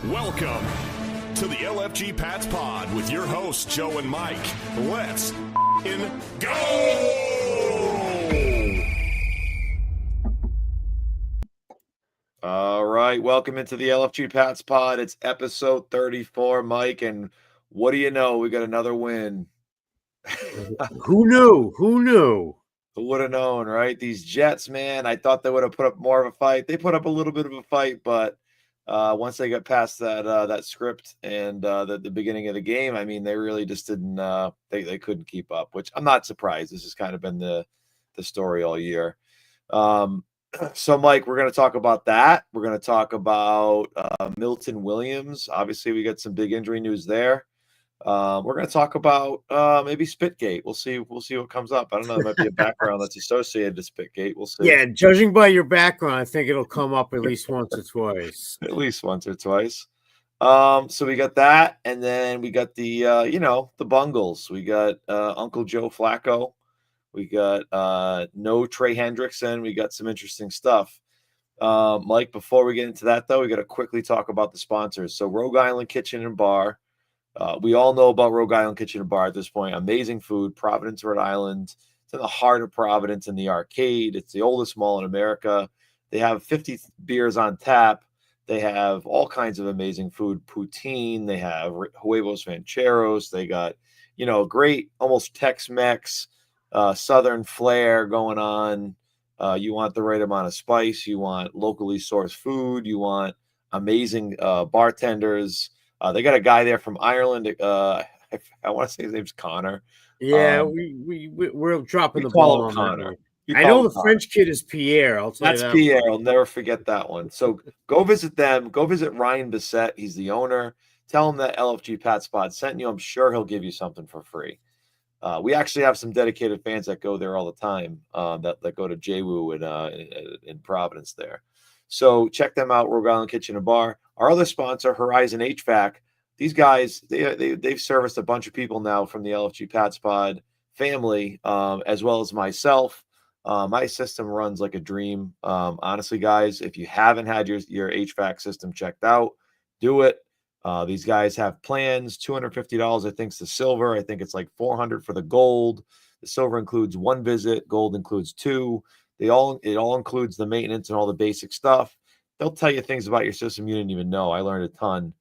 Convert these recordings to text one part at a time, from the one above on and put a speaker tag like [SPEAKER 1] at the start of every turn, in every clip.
[SPEAKER 1] Welcome to the LFG Pats Pod with your hosts, Joe and Mike. Let's go!
[SPEAKER 2] All right, welcome into the LFG Pats Pod. It's episode 34, Mike, and what do you know? We got another win.
[SPEAKER 3] Who knew? Who
[SPEAKER 2] would have known, right? These Jets, man, I thought they would have put up more of a fight. They put up a little bit of a fight, but once they got past that script and the beginning of the game, I mean, they really just didn't. They couldn't keep up, which I'm not surprised. This has kind of been the story all year. So, Mike, we're going to talk about that. We're going to talk about Milton Williams. Obviously, we got some big injury news there. We're going to talk about maybe Spitgate. We'll see what comes up. I don't know. There might be a background that's associated to Spitgate. We'll see.
[SPEAKER 3] Yeah, judging by your background, I think it'll come up at least once or twice.
[SPEAKER 2] At least once or twice. So we got that, and then we got the the Bengals. We got Uncle Joe Flacco. We got no Trey Hendrickson. We got some interesting stuff. Mike, before we get into that, though, we got to quickly talk about the sponsors. So Rogue Island Kitchen and Bar. We all know about Rogue Island Kitchen and Bar at this point. Amazing food, Providence, Rhode Island. It's in the heart of Providence in the arcade. It's the oldest mall in America. They have 50 beers on tap. They have all kinds of amazing food, poutine. They have huevos rancheros. They got, great, almost Tex-Mex, Southern flair going on. You want the right amount of spice. You want locally sourced food. You want amazing bartenders. They got a guy there from Ireland. I want to say his name's Connor.
[SPEAKER 3] Yeah, we're dropping the
[SPEAKER 2] ball
[SPEAKER 3] ball on
[SPEAKER 2] Connor.
[SPEAKER 3] I know the French kid is Pierre. I'll tell you that.
[SPEAKER 2] That's Pierre. I'll never forget that one. So go visit them. Go visit Ryan Bissett. He's the owner. Tell him that LFG Pat Spot sent you. I'm sure he'll give you something for free. We actually have some dedicated fans that go there all the time. That go to JWU in Providence there. So check them out, Rogue Island Kitchen and Bar. Our other sponsor, Horizon HVAC. These guys, they've serviced a bunch of people now from the LFG Pats Pod family, as well as myself. My system runs like a dream. Honestly, guys, if you haven't had your HVAC system checked out, do it. These guys have plans. $250, I think, is the silver. I think it's like $400 for the gold. The silver includes one visit. Gold includes two. It all includes the maintenance and all the basic stuff. They'll tell you things about your system you didn't even know. I learned a ton.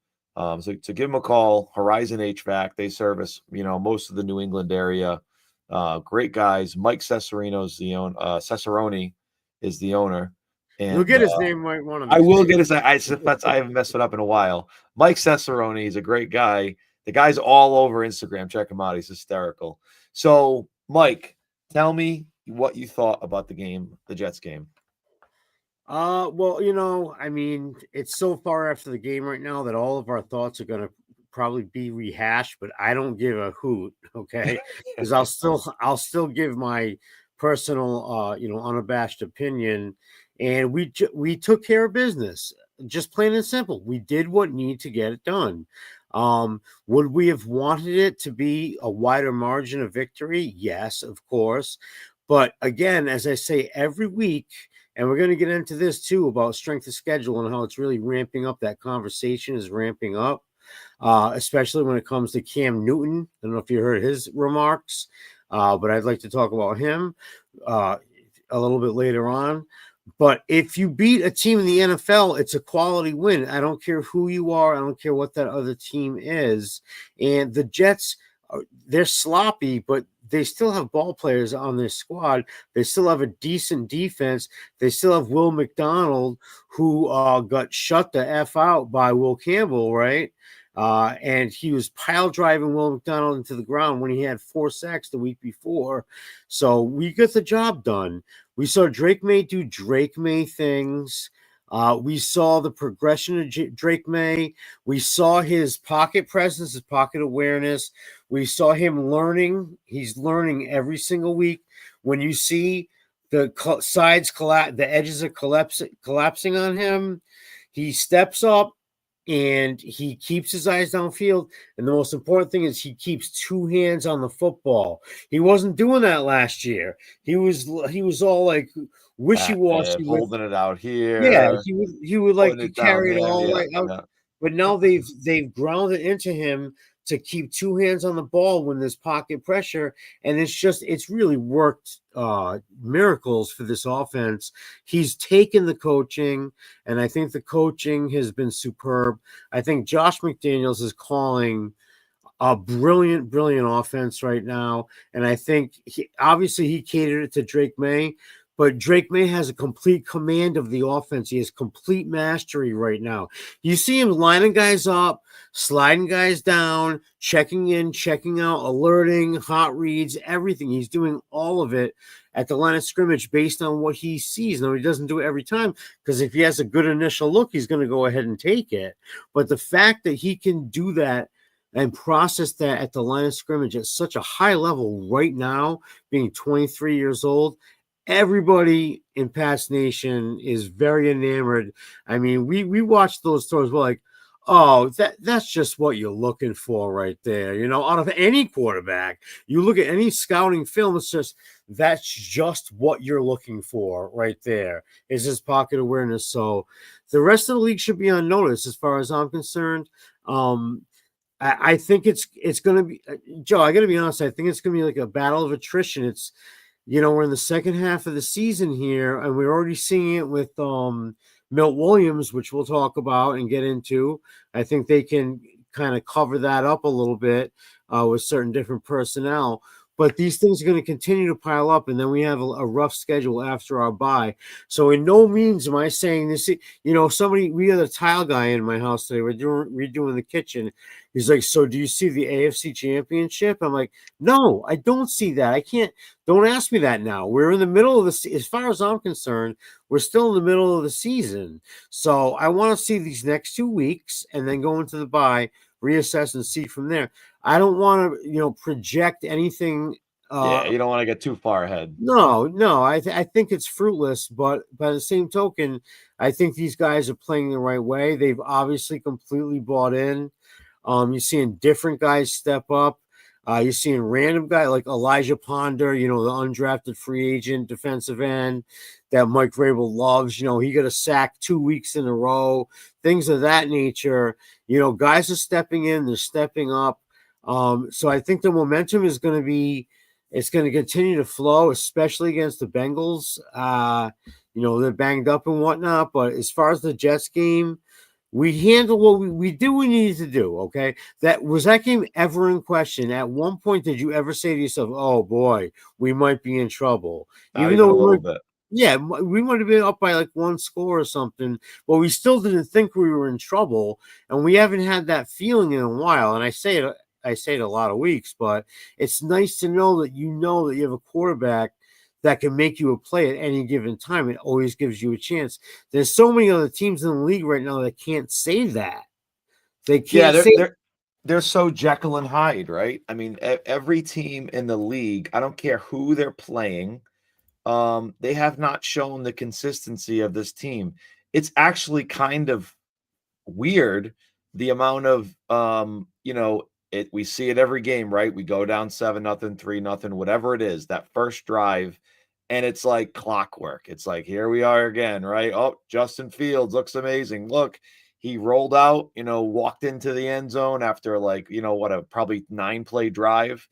[SPEAKER 2] So give them a call. Horizon HVAC. They service most of the New England area. Great guys. Mike Cesaroni is the owner. And
[SPEAKER 3] you'll get his name right one of these
[SPEAKER 2] I will
[SPEAKER 3] days.
[SPEAKER 2] get his. I haven't messed it up in a while. Mike Cesaroni is a great guy. The guy's all over Instagram. Check him out. He's hysterical. So, Mike, tell me what you thought about the game, the Jets game.
[SPEAKER 3] Well, I mean, it's so far after the game right now that all of our thoughts are going to probably be rehashed, but I don't give a hoot, okay? Because I'll still give my personal, unabashed opinion. And we took care of business, just plain and simple. We did what needed to get it done. Would we have wanted it to be a wider margin of victory? Yes, of course. But again, as I say every week, and we're going to get into this too about strength of schedule and how it's really ramping up. That conversation is ramping up, especially when it comes to Cam Newton. I don't know if you heard his remarks, but I'd like to talk about him a little bit later on. But if you beat a team in the NFL, it's a quality win. I don't care who you are. I don't care what that other team is. And the Jets, they're sloppy, but they still have ball players on their squad. They still have a decent defense. They still have Will McDonald, who got shut the F out by Will Campbell, right? And he was pile driving Will McDonald into the ground when he had 4 sacks the week before. So we got the job done. We saw Drake May do Drake May things. We saw the progression of Drake May. We saw his pocket presence, his pocket awareness. We saw him learning. He's learning every single week. When you see the sides collapse, the edges are collapsing on him, he steps up and he keeps his eyes downfield. And the most important thing is he keeps 2 hands on the football. He wasn't doing that last year. He was all like wishy-washy,
[SPEAKER 2] holding it out here.
[SPEAKER 3] Yeah, he would like carry it all right out.
[SPEAKER 2] Yeah.
[SPEAKER 3] but now they've grounded into him to keep two hands on the ball when there's pocket pressure, and it's really worked miracles for this offense. He's taken the coaching, and I think the coaching has been superb. I think Josh McDaniels is calling a brilliant offense right now, and I think obviously he catered it to Drake May. But Drake May has a complete command of the offense. He has complete mastery right now. You see him lining guys up, sliding guys down, checking in, checking out, alerting, hot reads, everything. He's doing all of it at the line of scrimmage based on what he sees. Now, he doesn't do it every time because if he has a good initial look, he's going to go ahead and take it. But the fact that he can do that and process that at the line of scrimmage at such a high level right now, being 23 years old, everybody in Pats Nation is very enamored. I mean, we watched those throws. We're like, oh, that's just what you're looking for right there. You know, out of any quarterback, you look at any scouting film, that's just what you're looking for right there is his pocket awareness. So the rest of the league should be on notice as far as I'm concerned. I think it's going to be, Joe, I got to be honest, I think it's going to be like a battle of attrition. It's, you know, we're in the second half of the season here, and we're already seeing it with Milton Williams, which we'll talk about and get into. I think they can kind of cover that up a little bit with certain different personnel. But these things are going to continue to pile up, and then we have a rough schedule after our bye. So in no means am I saying this. You know, we had a tile guy in my house today. We're redoing the kitchen. He's like, so do you see the AFC Championship? I'm like, no, I don't see that. I can't. Don't ask me that now. We're in the middle of the. As far as I'm concerned, we're still in the middle of the season. So I want to see these next 2 weeks, and then go into the bye, reassess, and see from there. I don't want to, project anything.
[SPEAKER 2] You don't want to get too far ahead.
[SPEAKER 3] No. I think it's fruitless. But by the same token, I think these guys are playing the right way. They've obviously completely bought in. You're seeing different guys step up. You're seeing random guy like Elijah Ponder, the undrafted free agent defensive end that Mike Vrabel loves. He got a sack 2 weeks in a row, things of that nature. Guys are stepping in, they're stepping up. So I think the momentum is going to continue to flow, especially against the Bengals. They're banged up and whatnot, but as far as the Jets game, we handle what we do we need to do, okay? That game ever in question? At one point, did you ever say to yourself, oh, boy, we might be in trouble?
[SPEAKER 2] Even though a little bit.
[SPEAKER 3] Yeah, we might have been up by like one score or something, but we still didn't think we were in trouble, and we haven't had that feeling in a while, and I say it a lot of weeks, but it's nice to know that you have a quarterback that can make you a play at any given time. It always gives you a chance. There's so many other teams in the league right now that can't say that. They can't
[SPEAKER 2] they're so Jekyll and Hyde, right? I mean, every team in the league, I don't care who they're playing, they have not shown the consistency of this team. It's actually kind of weird, the amount of, we see it every game, right? We go down 7-0, 3-0, whatever it is, that first drive, and it's like clockwork. It's like, here we are again, right? Oh, Justin Fields looks amazing. Look, he rolled out, walked into the end zone after probably 9-play drive.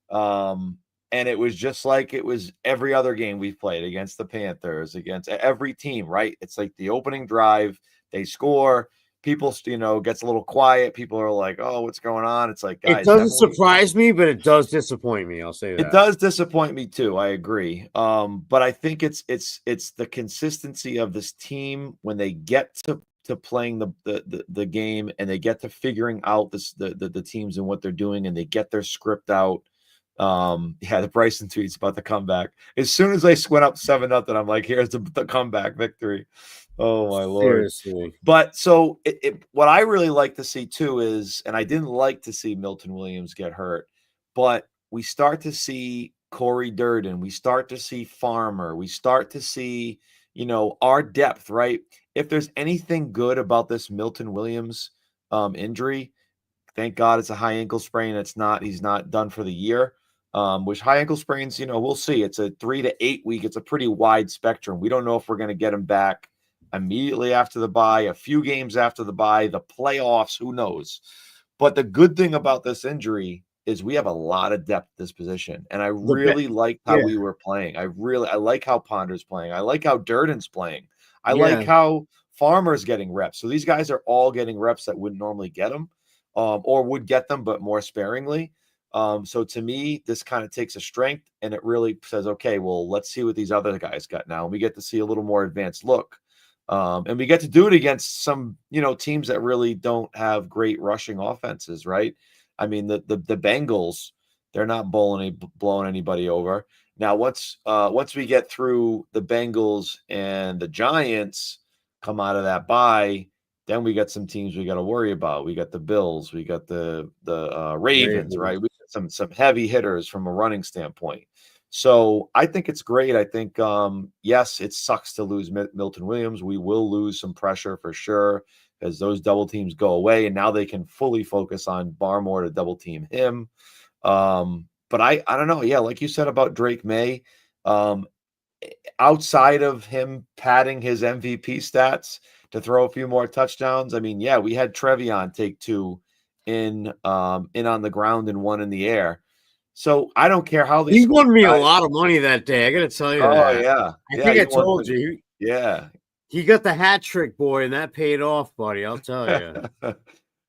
[SPEAKER 2] And it was just like it was every other game we've played against the Panthers, against every team, right? It's like the opening drive, they score. People, gets a little quiet. People are like, oh, what's going on? It's like, guys,
[SPEAKER 3] it doesn't surprise me, but it does disappoint me. I'll say that.
[SPEAKER 2] It does disappoint me too. I agree. But I think it's the consistency of this team when they get to playing the game, and they get to figuring out the teams and what they're doing, and they get their script out. The Bryson tweets about the comeback. As soon as they went up 7-0, I'm like, here's the comeback victory. Oh my Lord.
[SPEAKER 3] Seriously.
[SPEAKER 2] But so what I really like to see too is, and I didn't like to see Milton Williams get hurt, but we start to see Corey Durden. We start to see Farmer. We start to see, our depth, right? If there's anything good about this Milton Williams injury, thank God it's a high ankle sprain. He's not done for the year. Which high ankle sprains, we'll see. It's a 3 to 8 week. It's a pretty wide spectrum. We don't know if we're going to get him back immediately after the bye, a few games after the bye, the playoffs, who knows? But the good thing about this injury is we have a lot of depth at this position. And I really like how we were playing. I like how Ponder's playing. I like how Durden's playing. I like how Farmer's getting reps. So these guys are all getting reps that wouldn't normally get them, or would get them, but more sparingly. So to me, this kind of takes a strength and it really says, okay, well, let's see what these other guys got now. And we get to see a little more advanced look. And we get to do it against some, teams that really don't have great rushing offenses, right? I mean, the Bengals, they're not blowing anybody over. Now, once we get through the Bengals and the Giants come out of that bye, then we got some teams we got to worry about. We got the Bills, we got the Ravens, right? We got some heavy hitters from a running standpoint. So I think it's great. I think, yes, it sucks to lose Milton Williams. We will lose some pressure for sure as those double teams go away, and now they can fully focus on Barmore to double team him. But I don't know. Yeah, like you said about Drake May, outside of him padding his MVP stats to throw a few more touchdowns, I mean, yeah, we had Trevion take 2 in on the ground and 1 in the air. So I don't care how
[SPEAKER 3] he won me a lot of money that day. I got to tell you that.
[SPEAKER 2] Oh yeah,
[SPEAKER 3] I think I told you.
[SPEAKER 2] Yeah,
[SPEAKER 3] he got the hat trick, boy, and that paid off, buddy. I'll tell you.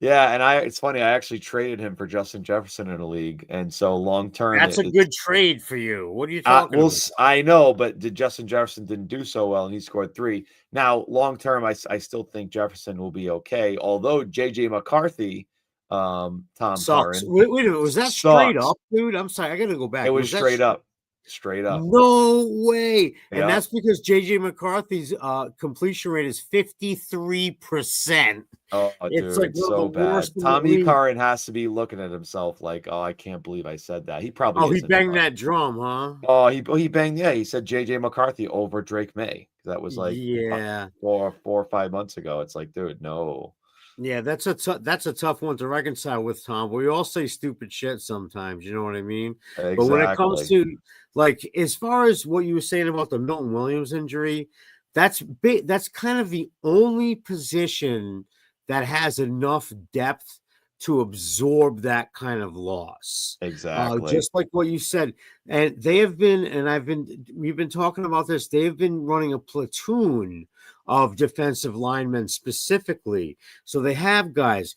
[SPEAKER 2] Yeah, and it's funny. I actually traded him for Justin Jefferson in a league, and so long term,
[SPEAKER 3] that's a good trade for you. What are you talking about?
[SPEAKER 2] I know, but Justin Jefferson didn't do so well, and he scored 3. Now, long term, I still think Jefferson will be okay. Although JJ McCarthy, Tom
[SPEAKER 3] sucks.
[SPEAKER 2] Curran,
[SPEAKER 3] wait a minute, was that straight up, dude? I'm sorry, I got to go back.
[SPEAKER 2] It was straight up. Straight up.
[SPEAKER 3] No way. And that's because JJ McCarthy's completion rate is 53%.
[SPEAKER 2] Oh,
[SPEAKER 3] it's
[SPEAKER 2] dude,
[SPEAKER 3] like
[SPEAKER 2] it's so bad. Tommy Curran has to be looking at himself like, oh, I can't believe I said that. He probably
[SPEAKER 3] he banged that drum, huh?
[SPEAKER 2] Oh, he banged, yeah. He said JJ McCarthy over Drake May. That was like 4 or 5 months ago. It's like, dude, no.
[SPEAKER 3] Yeah, that's a tough one to reconcile with, Tom. We all say stupid shit sometimes, you know what I mean?
[SPEAKER 2] Exactly.
[SPEAKER 3] But when it comes to, like, as far as what you were saying about the Milton Williams injury, that's kind of the only position that has enough depth to absorb that kind of loss.
[SPEAKER 2] Exactly.
[SPEAKER 3] Just like what you said. And they have been, and we've been talking about this, they've been running a platoon of defensive linemen specifically. So they have guys,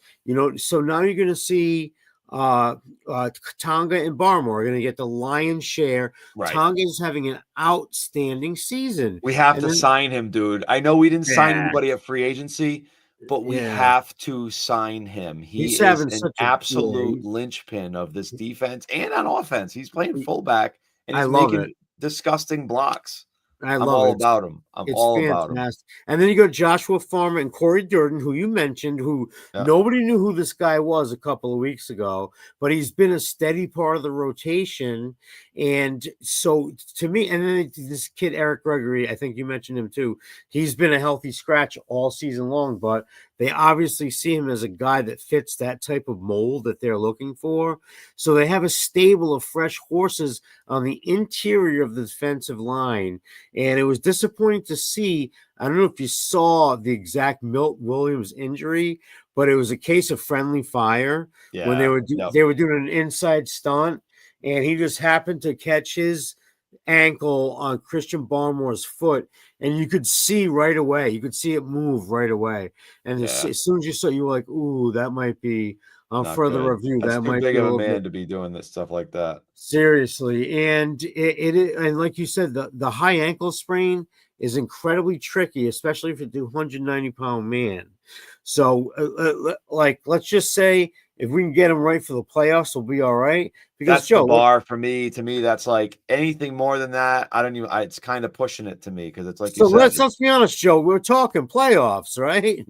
[SPEAKER 3] so now you're going to see Tonga and Barmore are going to get the lion's share.
[SPEAKER 2] Right.
[SPEAKER 3] Tonga is having an outstanding season.
[SPEAKER 2] We have to sign him, dude. I know we didn't sign anybody at free agency, but we have to sign him. He's an absolute linchpin of this defense and on offense. He's playing fullback and he's making disgusting blocks. I'm all about him. I'm all about him.
[SPEAKER 3] And then you go Joshua Farmer and Corey Durden, who you mentioned, who nobody knew who this guy was a couple of weeks ago, but he's been a steady part of the rotation. And so to me, and then this kid, Eric Gregory, I think you mentioned him too. He's been a healthy scratch all season long, but they obviously see him as a guy that fits that type of mold that they're looking for. So they have a stable of fresh horses on the interior of the defensive line. And it was disappointing to see. I don't know if you saw the exact Milton Williams injury, but it was a case of friendly fire when they were doing an inside stunt, and he just happened to catch his ankle on Christian Barmore's foot, and you could see right away. You could see it move right away, and as soon as you saw, you were like, "Ooh, that might be." On further review,
[SPEAKER 2] that's
[SPEAKER 3] that
[SPEAKER 2] too
[SPEAKER 3] might
[SPEAKER 2] big
[SPEAKER 3] be
[SPEAKER 2] of a man to be doing this stuff like that.
[SPEAKER 3] Seriously, and and like you said, the high ankle sprain is incredibly tricky, especially if it's a 190-pound man. So, let's just say if we can get him right for the playoffs, we'll be all right. Because
[SPEAKER 2] that's the bar for me. To me, that's like anything more than that. I don't even. It's kind of pushing it to me because it's like. So
[SPEAKER 3] let's be honest, Joe. We're talking playoffs, right?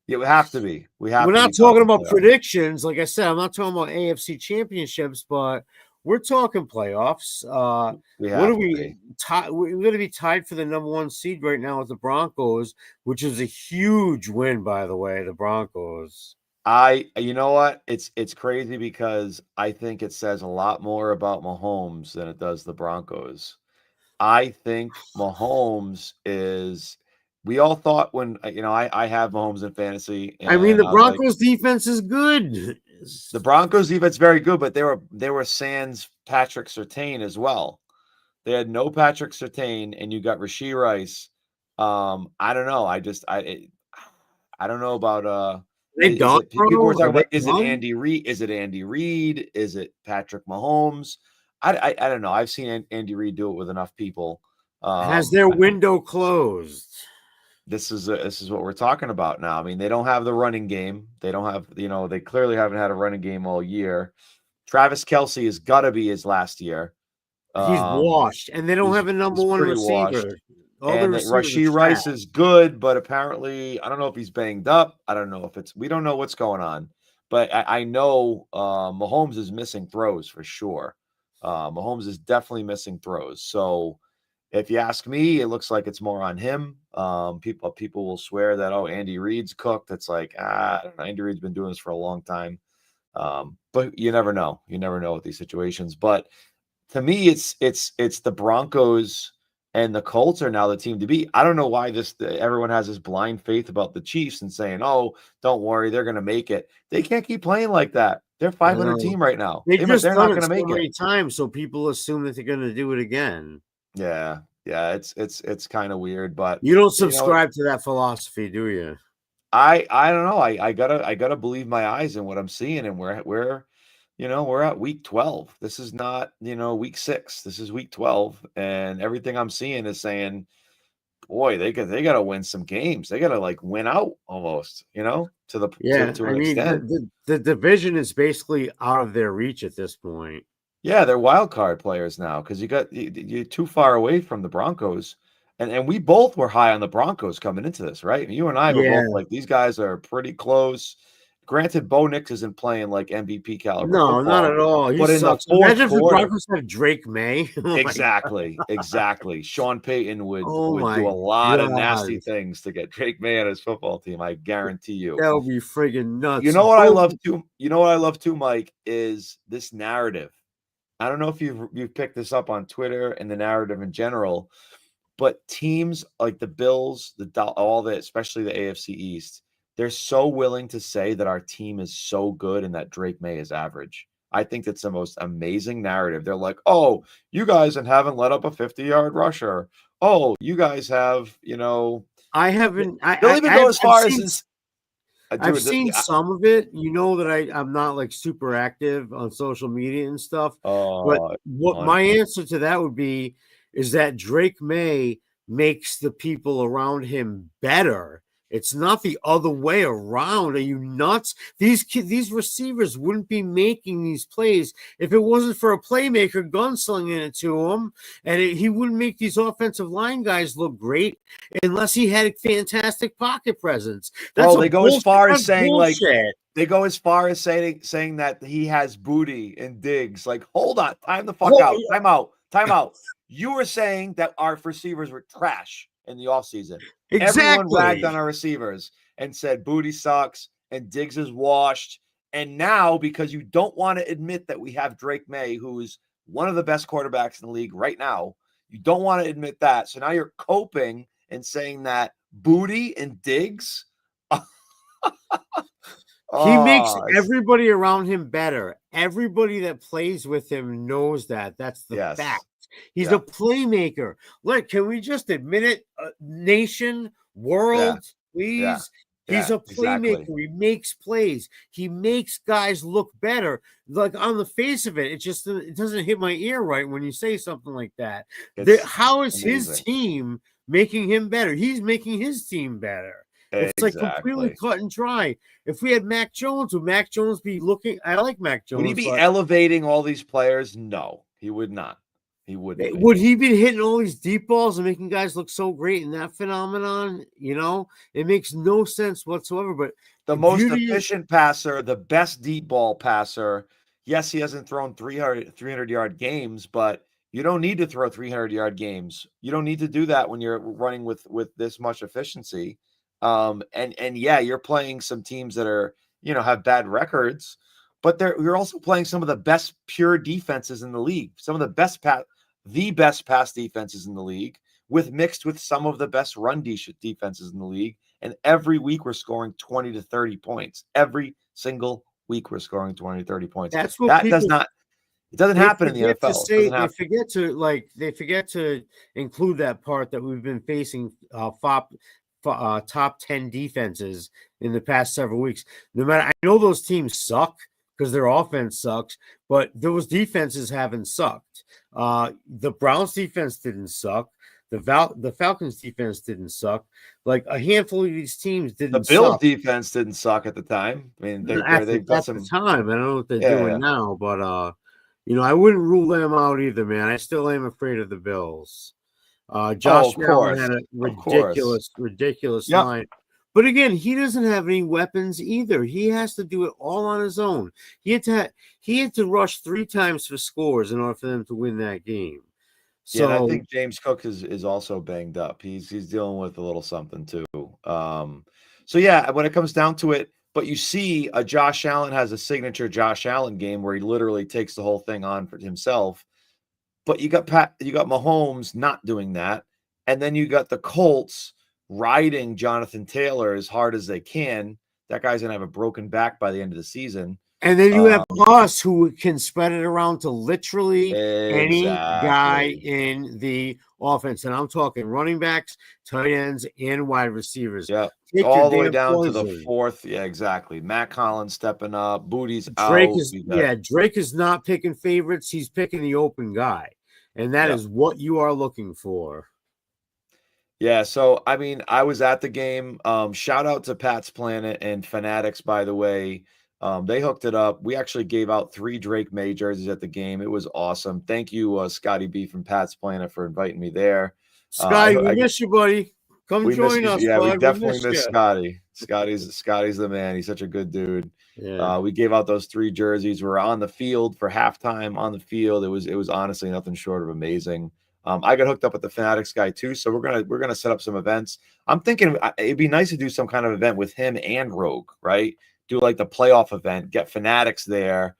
[SPEAKER 2] Yeah, we have to be. We're
[SPEAKER 3] not talking about predictions. Like I said, I'm not talking about AFC championships, but we're talking playoffs. What are we? We're going to be tied for the number 1 seed right now with the Broncos, which is a huge win, by the way. The Broncos.
[SPEAKER 2] You know what? It's crazy because I think it says a lot more about Mahomes than it does the Broncos. I think Mahomes is We all thought when I have Mahomes in fantasy.
[SPEAKER 3] I mean,
[SPEAKER 2] And
[SPEAKER 3] the
[SPEAKER 2] I was like,
[SPEAKER 3] Broncos defense is good.
[SPEAKER 2] the Broncos defense very good, but they were sans Patrick Surtain as well. They had no Patrick Surtain, and you got Rashee Rice. I don't know. I don't know about
[SPEAKER 3] They
[SPEAKER 2] is
[SPEAKER 3] done,
[SPEAKER 2] it people were
[SPEAKER 3] bro? Are
[SPEAKER 2] talking
[SPEAKER 3] they
[SPEAKER 2] about is it
[SPEAKER 3] done?
[SPEAKER 2] Andy Reid? Is it Andy Reid? Is it Patrick Mahomes? I don't know. I've seen Andy Reid do it with enough people.
[SPEAKER 3] Has their window closed?
[SPEAKER 2] This is what we're talking about now. I mean, they don't have the running game. They don't have, they clearly haven't had a running game all year. Travis Kelce has got to be his last year.
[SPEAKER 3] He's washed, and they don't have a number one
[SPEAKER 2] pretty
[SPEAKER 3] receiver.
[SPEAKER 2] washed.
[SPEAKER 3] All the
[SPEAKER 2] And
[SPEAKER 3] receivers
[SPEAKER 2] Rashee
[SPEAKER 3] are
[SPEAKER 2] Rice
[SPEAKER 3] trash.
[SPEAKER 2] is good, but apparently, I don't know if he's banged up. I don't know if we don't know what's going on. But I know Mahomes is missing throws for sure. Mahomes is definitely missing throws. So if you ask me, it looks like it's more on him. People will swear that, Andy Reid's cooked. It's like, I don't know. Andy Reid's been doing this for a long time. But you never know. You never know with these situations. But to me, it's the Broncos and the Colts are now the team to beat. I don't know why everyone has this blind faith about the Chiefs and saying, "Oh, don't worry, they're going to make it." They can't keep playing like that. They're 500 team right now.
[SPEAKER 3] They've just
[SPEAKER 2] They're
[SPEAKER 3] done
[SPEAKER 2] not
[SPEAKER 3] it
[SPEAKER 2] going to
[SPEAKER 3] so
[SPEAKER 2] make
[SPEAKER 3] many
[SPEAKER 2] it.
[SPEAKER 3] times, so people assume that they're going to do it again.
[SPEAKER 2] Yeah, it's kind of weird, but
[SPEAKER 3] you don't subscribe to that philosophy, do you?
[SPEAKER 2] I don't know. I gotta believe my eyes in what I'm seeing, and we're at week 12. This is not week 6. This is week 12, and everything I'm seeing is saying, boy, they got to win some games. They got to like win out almost, to an extent.
[SPEAKER 3] The division is basically out of their reach at this point.
[SPEAKER 2] Yeah, they're wild card players now because you're too far away from the Broncos. And we both were high on the Broncos coming into this, right? You and I were both like, these guys are pretty close. Granted, Bo Nix isn't playing like MVP caliber football.
[SPEAKER 3] No, not at all. He sucks. Imagine if the Broncos have Drake May.
[SPEAKER 2] Exactly. Sean Payton would do a lot of nasty things to get Drake May on his football team. I guarantee you.
[SPEAKER 3] That would be friggin' nuts.
[SPEAKER 2] You know what I love too, Mike, is this narrative. I don't know if you've picked this up on Twitter and the narrative in general, but teams like the Bills, especially the AFC East, they're so willing to say that our team is so good and that Drake May is average. I think that's the most amazing narrative. They're like, "Oh, you guys haven't let up a 50-yard rusher. Oh, you guys have,
[SPEAKER 3] I haven't.
[SPEAKER 2] They'll even go as far as
[SPEAKER 3] I've seen some of it. You know that I'm not like super active on social media and stuff. But what my answer to that would be is that Drake May makes the people around him better. It's not the other way around. Are you nuts? These receivers wouldn't be making these plays if it wasn't for a playmaker gunslinging it to him, and he wouldn't make these offensive line guys look great unless he had a fantastic pocket presence.
[SPEAKER 2] They go as far as saying saying that he has Booty and Diggs. Like, hold on, time the fuck out, time out. You were saying that our receivers were trash in the offseason.
[SPEAKER 3] Exactly.
[SPEAKER 2] Everyone ragged on our receivers and said Booty sucks and Diggs is washed. And now, because you don't want to admit that we have Drake May, who is one of the best quarterbacks in the league right now, you don't want to admit that. So now you're coping and saying that Booty and Diggs.
[SPEAKER 3] He makes everybody around him better. Everybody that plays with him knows that. That's the fact. He's a playmaker. Look, can we just admit it? Nation, world, please. He's a playmaker. Exactly. He makes plays. He makes guys look better. Like on the face of it, it doesn't hit my ear right when you say something like that. How is his team making him better? He's making his team better. It's like completely cut and dry. If we had Mac Jones, would Mac Jones be looking? I like Mac Jones.
[SPEAKER 2] Would he be elevating all these players? No, he would not. He wouldn't.
[SPEAKER 3] Would he be hitting all these deep balls and making guys look so great in that phenomenon? It makes no sense whatsoever. But
[SPEAKER 2] the most efficient passer, the best deep ball passer. Yes, he hasn't thrown 300-yard games, but you don't need to throw 300-yard games. You don't need to do that when you're running with this much efficiency. You're playing some teams that are, have bad records, but you're also playing some of the best pure defenses in the league, some of the best pass defenses in the league mixed with some of the best run defenses in the league. And every week we're scoring 20 to 30 points. Every single week we're scoring 20 to 30 points.
[SPEAKER 3] That's what
[SPEAKER 2] That
[SPEAKER 3] people,
[SPEAKER 2] it doesn't happen in the NFL.
[SPEAKER 3] They forget to include that part that we've been facing top 10 defenses in the past several weeks. No matter, I know those teams suck because their offense sucks, but those defenses haven't sucked. The Browns defense didn't suck. The Falcons defense didn't suck. Like a handful of these teams didn't.
[SPEAKER 2] The Bills
[SPEAKER 3] suck.
[SPEAKER 2] defense didn't suck at the time. I mean, they've got some
[SPEAKER 3] time. I don't know what they're doing now, but I wouldn't rule them out either, man. I still am afraid of the Bills. Josh Allen had a ridiculous line. But again, he doesn't have any weapons either. He has to do it all on his own. He had to rush 3 times for scores in order for them to win that game. So
[SPEAKER 2] and I think James Cook is also banged up. He's dealing with a little something too. So when it comes down to it, but you see Josh Allen has a signature Josh Allen game where he literally takes the whole thing on for himself. But you got Mahomes not doing that. And then you got the Colts riding Jonathan Taylor as hard as they can. That guy's going to have a broken back by the end of the season.
[SPEAKER 3] And then you have us who can spread it around to literally any guy in the offense. And I'm talking running backs, tight ends, and wide receivers.
[SPEAKER 2] Yeah. All the way down to the 4th. Yeah, exactly. Matt Collins stepping up. Booty's
[SPEAKER 3] Drake
[SPEAKER 2] out.
[SPEAKER 3] Drake is not picking favorites. He's picking the open guy. And that is what you are looking for.
[SPEAKER 2] Yeah, so, I mean, I was at the game. Shout out to Pat's Planet and Fanatics, by the way. They hooked it up. We actually gave out 3 Drake May jerseys at the game. It was awesome. Thank you, Scotty B from Pat's Planet, for inviting me there.
[SPEAKER 3] Scotty, we miss you, buddy. Come join us.
[SPEAKER 2] Yeah, we definitely miss Scotty. Scotty's the man. He's such a good dude. Yeah. We gave out those 3 jerseys. We were on the field for halftime. On the field, it was honestly nothing short of amazing. I got hooked up with the Fanatics guy too, so we're gonna set up some events. I'm thinking it'd be nice to do some kind of event with him and Rogue, right? Do like the playoff event, get Fanatics there,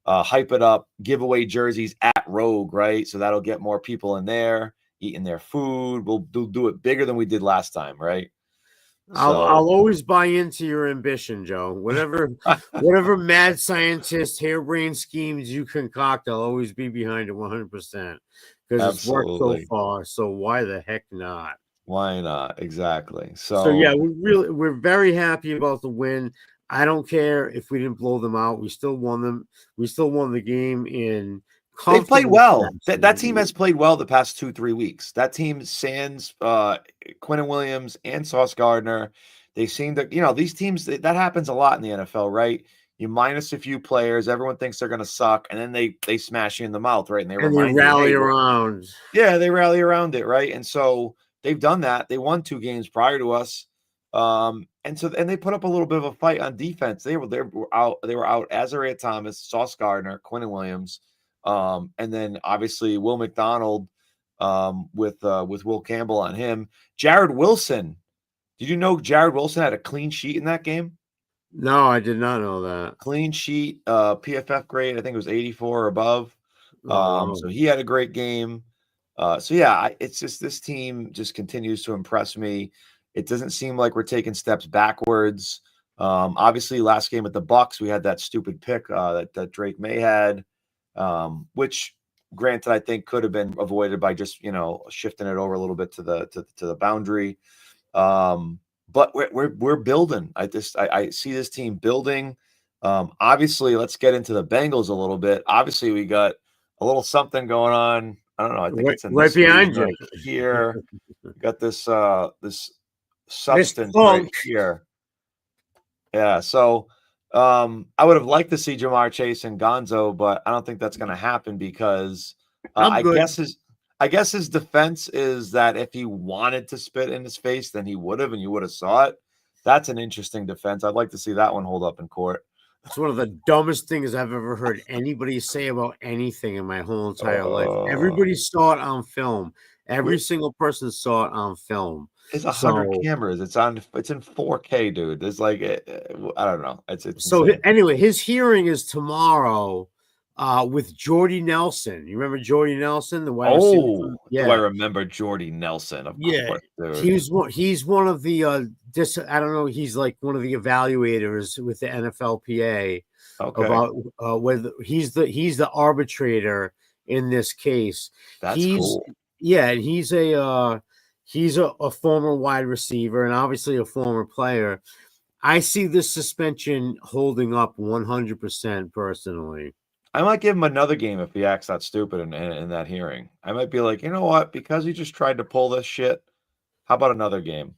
[SPEAKER 2] hype it up, give away jerseys at Rogue, right? So that'll get more people in there eating their food. We'll do it bigger than we did last time, right?
[SPEAKER 3] I'll always buy into your ambition, Joe. Whatever mad scientist harebrained schemes you concoct, I'll always be behind it 100%. Because it's worked so far, so why the heck not?
[SPEAKER 2] Why not? Exactly. So
[SPEAKER 3] we're very happy about the win. I don't care if we didn't blow them out. We still won them. We still won the game in.
[SPEAKER 2] They played well. That team has played well the past 2-3 weeks. That team, sans Quentin Williams and Sauce Gardner, they seem to, these teams, that happens a lot in the NFL, right? You minus a few players, everyone thinks they're going to suck, and then they smash you in the mouth, right? And they
[SPEAKER 3] rally around.
[SPEAKER 2] Yeah, they rally around it, right? And so they've done that. They won 2 games prior to us. And they put up a little bit of a fight on defense. They were out Azariah Thomas, Sauce Gardner, Quentin Williams, and then obviously Will McDonald with Will Campbell on him. Jared Wilson. Did you know Jared Wilson had a clean sheet in that game?
[SPEAKER 3] No, I did not know that.
[SPEAKER 2] Clean sheet, PFF grade, I think it was 84 or above. So he had a great game. It's just this team just continues to impress me. It doesn't seem like we're taking steps backwards. Obviously, last game at the Bucs, we had that stupid pick that Drake May had, which, granted, I think could have been avoided by just shifting it over a little bit to the boundary. But we're building. I see this team building. Obviously, let's get into the Bengals a little bit. Obviously, we got a little something going on. I don't know. I think it's in
[SPEAKER 3] right behind you
[SPEAKER 2] here. We got this substance right here. Yeah. So I would have liked to see Jamar Chase and Gonzo, but I don't think that's going to happen because I guess his defense is that if he wanted to spit in his face, then he would have, and you would have saw it. That's an interesting defense. I'd like to see that one hold up in court.
[SPEAKER 3] It's one of the dumbest things I've ever heard anybody say about anything in my whole entire life. Everybody saw it on film. Every single person saw it on film.
[SPEAKER 2] It's 100 cameras. It's in 4K, dude. It's like I don't know. It's
[SPEAKER 3] so insane. Anyway, his hearing is tomorrow. with Jordy Nelson. You remember Jordy Nelson, the wide receiver?
[SPEAKER 2] Oh, do I remember Jordy Nelson? Of course, dude.
[SPEAKER 3] He's one of the I don't know, he's like one of the evaluators with the NFLPA about whether he's the arbitrator in this case.
[SPEAKER 2] That's cool.
[SPEAKER 3] Yeah, and he's a former wide receiver and obviously a former player. I see this suspension holding up 100% personally.
[SPEAKER 2] I might give him another game if he acts that stupid in that hearing. I might be like, you know what? Because he just tried to pull this shit, how about another game?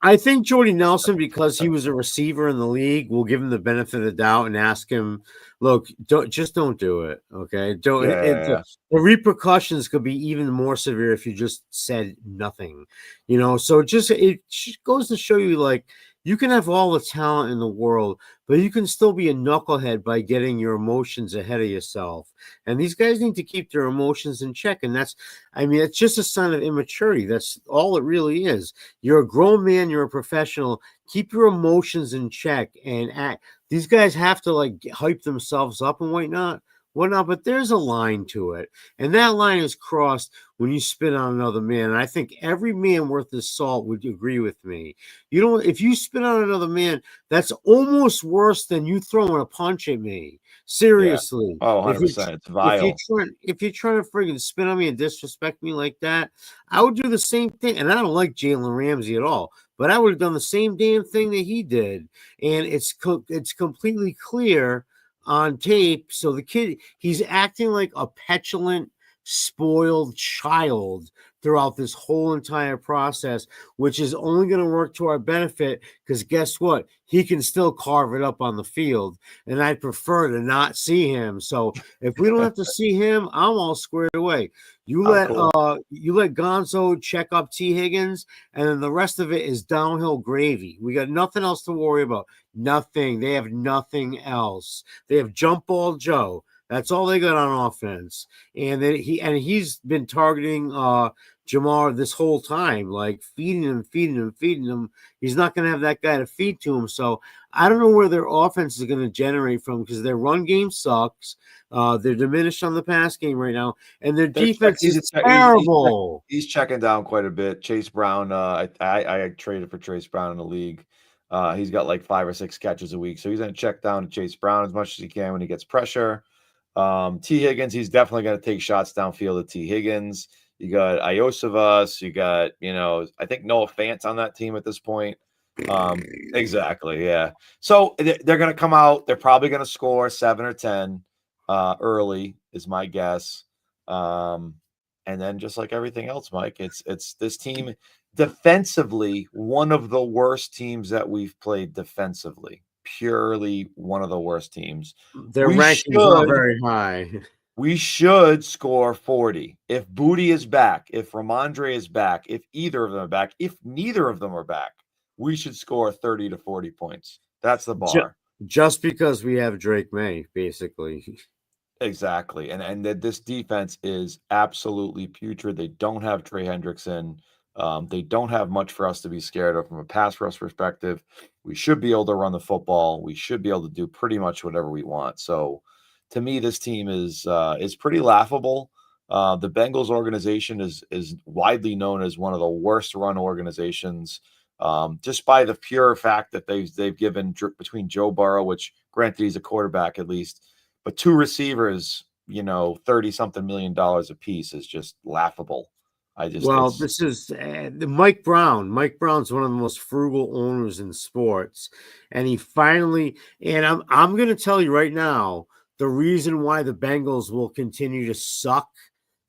[SPEAKER 3] I think Jordy Nelson, because he was a receiver in the league, will give him the benefit of the doubt and ask him, look, don't do it. Okay. The repercussions could be even more severe if you just said nothing, so it just goes to show you, like, you can have all the talent in the world, but you can still be a knucklehead by getting your emotions ahead of yourself. And these guys need to keep their emotions in check. And it's just a sign of immaturity. That's all it really is. You're a grown man. You're a professional. Keep your emotions in check and act. These guys have to, like, hype themselves up and whatnot, but there's a line to it. And that line is crossed when you spit on another man. And I think every man worth his salt would agree with me. If you spit on another man, that's almost worse than you throwing a punch at me. Seriously.
[SPEAKER 2] Yeah. Oh, 100%. It's vile.
[SPEAKER 3] If you're trying to friggin' spit on me and disrespect me like that, I would do the same thing. And I don't like Jalen Ramsey at all, but I would have done the same damn thing that he did. And it's completely clear on tape. So the kid, he's acting like a petulant, spoiled child throughout this whole entire process, which is only going to work to our benefit, because guess what? He can still carve it up on the field, and I'd prefer to not see him. So if we don't have to see him, I'm all squared away. You let Gonzo check up T. Higgins, and then the rest of it is downhill gravy. We got nothing else to worry about. Nothing. They have nothing else. They have Jump Ball Joe. That's all they got on offense. And he's been targeting Jamar this whole time, like feeding him. He's not going to have that guy to feed to him. So I don't know where their offense is going to generate from, because their run game sucks. They're diminished on the pass game right now, and their defense is terrible.
[SPEAKER 2] He's checking down quite a bit. Chase Brown, I traded for Chase Brown in the league. He's got like 5 or 6 catches a week, so he's going to check down to Chase Brown as much as he can when he gets pressure. T. Higgins, he's definitely going to take shots downfield at T. Higgins. You got Iosivas. You got, I think Noah Fant on that team at this point. Exactly, yeah. So they're going to come out. They're probably going to score 7 or 10 early, is my guess. And then just like everything else, Mike, it's this team defensively, one of the worst teams that we've played defensively. Purely one of the worst teams.
[SPEAKER 3] Their rankings are very high.
[SPEAKER 2] We should score 40. If Booty is back, if Ramondre is back, if either of them are back, if neither of them are back, we should score 30 to 40 points. That's the bar.
[SPEAKER 3] Just because we have Drake May, basically.
[SPEAKER 2] Exactly. And this defense is absolutely putrid. They don't have Trey Hendrickson. They don't have much for us to be scared of from a pass rush perspective. We should be able to run the football. We should be able to do pretty much whatever we want. So to me, this team is pretty laughable. The Bengals organization is widely known as one of the worst run organizations, just by the pure fact that they've given between Joe Burrow, which granted he's a quarterback at least, but 2 receivers, $30-something million a piece is just laughable.
[SPEAKER 3] This is Mike Brown. Mike Brown's one of the most frugal owners in sports, and he finally. And I'm going to tell you right now, the reason why the Bengals will continue to suck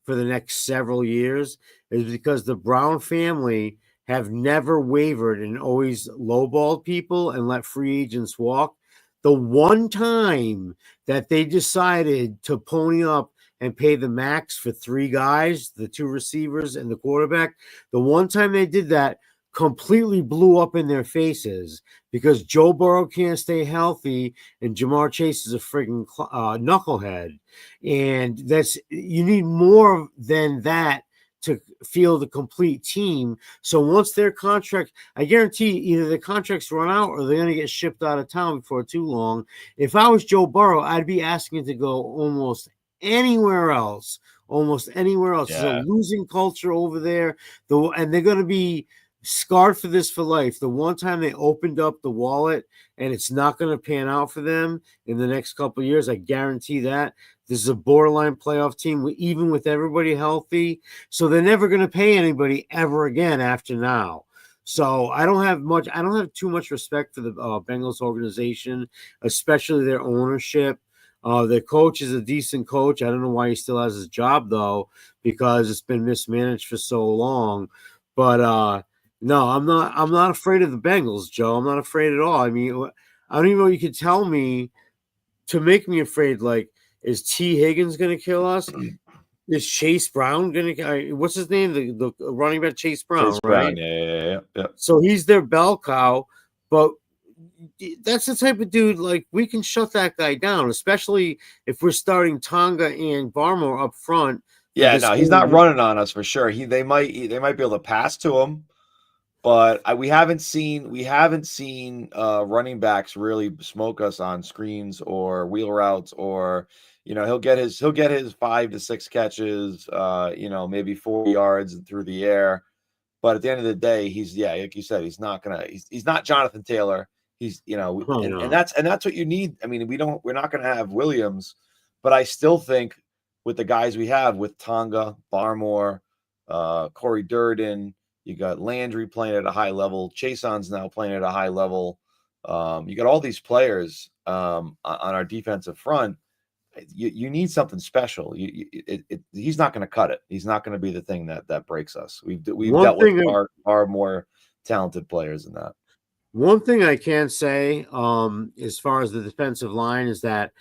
[SPEAKER 3] for the next several years is because the Brown family have never wavered and always lowballed people and let free agents walk. The one time that they decided to pony up and pay the max for 3 guys, the 2 receivers and the quarterback, the one time they did that completely blew up in their faces because Joe Burrow can't stay healthy and Jamar Chase is a friggin' knucklehead. And you need more than that to field a complete team. So once their contract, I guarantee either the contracts run out or they're going to get shipped out of town before too long. If I was Joe Burrow, I'd be asking to go almost anywhere else.
[SPEAKER 2] Yeah.
[SPEAKER 3] It's a losing culture over there. And they're going to be scarred for this for life. The one time they opened up the wallet and it's not going to pan out for them in the next couple of years, I guarantee that. This is a borderline playoff team, even with everybody healthy. So they're never going to pay anybody ever again after now. So I don't have too much respect for the Bengals organization, especially their ownership. Their coach is a decent coach. I don't know why he still has his job, though, because it's been mismanaged for so long. But no, I'm not afraid of the Bengals, Joe. I'm not afraid at all. I mean, I don't even know you could tell me to make me afraid. Like, is T. Higgins going to kill us? Is Chase Brown going to? What's his name? The running back Chase Brown,
[SPEAKER 2] Chase
[SPEAKER 3] right?
[SPEAKER 2] Brown, yeah.
[SPEAKER 3] So he's their bell cow, but that's the type of dude, like, we can shut that guy down, especially if we're starting Tonga and Barmore up front.
[SPEAKER 2] Yeah, no, he's not running on us for sure. They might be able to pass to him, but we haven't seen running backs really smoke us on screens or wheel routes, or he'll get his 5 to 6 catches, maybe 4 yards through the air. But at the end of the day, like you said, he's not Jonathan Taylor. He's and that's what you need. I mean, we're not gonna have Williams, but I still think with the guys we have with Tonga, Barmore, Corey Durden, you got Landry playing at a high level. Chason's now playing at a high level. You got all these players on our defensive front. You need something special. He's not going to cut it. He's not going to be the thing that breaks us. We've dealt with far more talented players than that.
[SPEAKER 3] One thing I can say, as far as the defensive line, is that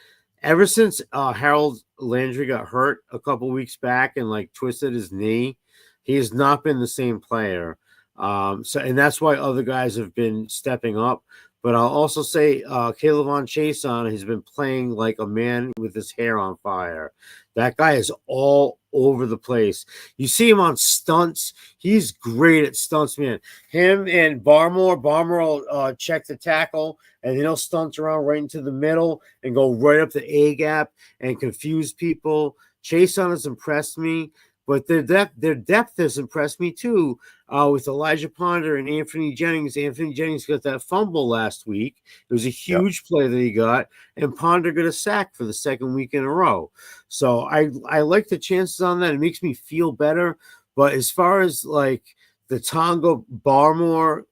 [SPEAKER 3] ever since Harold Landry got hurt a couple weeks back and twisted his knee, he has not been the same player. And that's why other guys have been stepping up. But I'll also say K'Lavon Chaisson has been playing like a man with his hair on fire. That guy is all over the place. You see him on stunts. He's great at stunts, man. Him and Barmore will check the tackle, and then he'll stunt around right into the middle and go right up the A-gap and confuse people. Chaisson has impressed me. But their depth has impressed me too, with Elijah Ponder and Anthony Jennings. Anthony Jennings got that fumble last week. It was a huge play that he got, and Ponder got a sack for the second week in a row. So I like the chances on that. It makes me feel better. But as far as the Tonga Barmore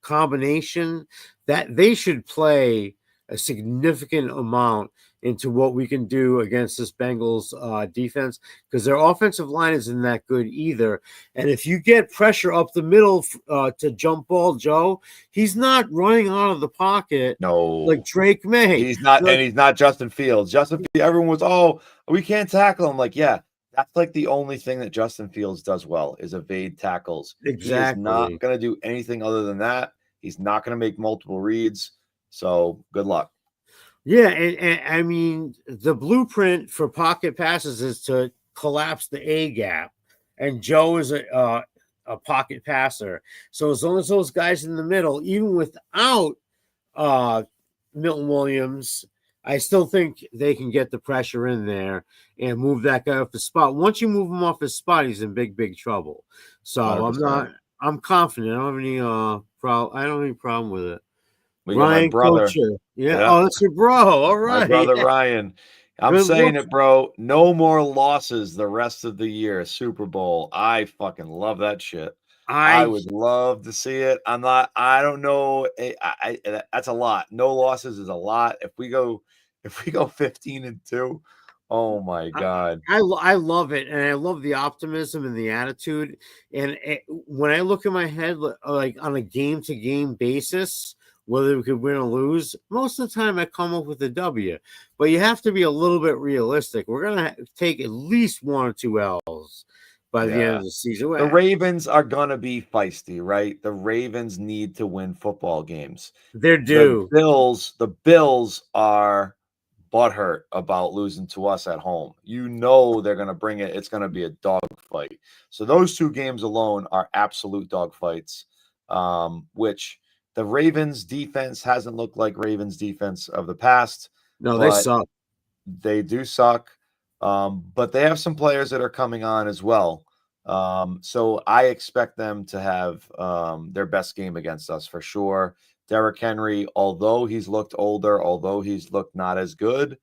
[SPEAKER 3] combination, that they should play a significant amount into what we can do against this Bengals defense, because their offensive line isn't that good either. And if you get pressure up the middle to jump ball Joe, he's not running out of the pocket like Drake May.
[SPEAKER 2] He's not, and he's not Justin Fields. Everyone was, we can't tackle him. Yeah, that's the only thing that Justin Fields does well is evade tackles.
[SPEAKER 3] Exactly.
[SPEAKER 2] He is not going to do anything other than that. He's not going to make multiple reads. So good luck.
[SPEAKER 3] Yeah, and I mean, the blueprint for pocket passes is to collapse the A gap, and Joe is a pocket passer. So as long as those guys in the middle, even without Milton Williams, I still think they can get the pressure in there and move that guy off the spot. Once you move him off his spot, he's in big trouble. So
[SPEAKER 2] 100%.
[SPEAKER 3] I'm confident. I don't have any problem with it.
[SPEAKER 2] We got my brother.
[SPEAKER 3] Kocher. Yeah. Oh, that's your bro. All right.
[SPEAKER 2] My brother Ryan. I'm saying it, bro. No more losses the rest of the year. Super Bowl. I fucking love that shit. I would love to see it. I don't know. That's a lot. No losses is a lot. If we go 15-2, oh my God.
[SPEAKER 3] I love it. And I love the optimism and the attitude. And when I look in my head, on a game to game basis, whether we could win or lose, most of the time I come up with a W. But you have to be a little bit realistic. We're going to take at least 1 or 2 L's by the end of the season.
[SPEAKER 2] The Ravens are going to be feisty, right? The Ravens need to win football games.
[SPEAKER 3] They're due.
[SPEAKER 2] The Bills are butthurt about losing to us at home. You know they're going to bring it. It's going to be a dogfight. So those two games alone are absolute dogfights, which the Ravens defense hasn't looked like Ravens defense of the past.
[SPEAKER 3] No, they suck.
[SPEAKER 2] They do suck, but they have some players that are coming on as well. So I expect them to have their best game against us for sure. Derrick Henry, although he's looked older, although he's looked not as good,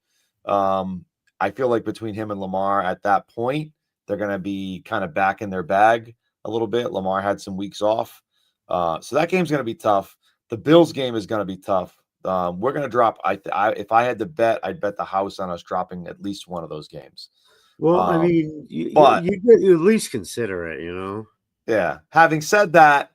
[SPEAKER 2] I feel like between him and Lamar at that point, they're going to be kind of back in their bag a little bit. Lamar had some weeks off. So that game's going to be tough. The Bills game is going to be tough. We're going to drop. If I had to bet, I'd bet the house on us dropping at least one of those games.
[SPEAKER 3] Well, I mean, you at least consider it, you know?
[SPEAKER 2] Yeah. Having said that,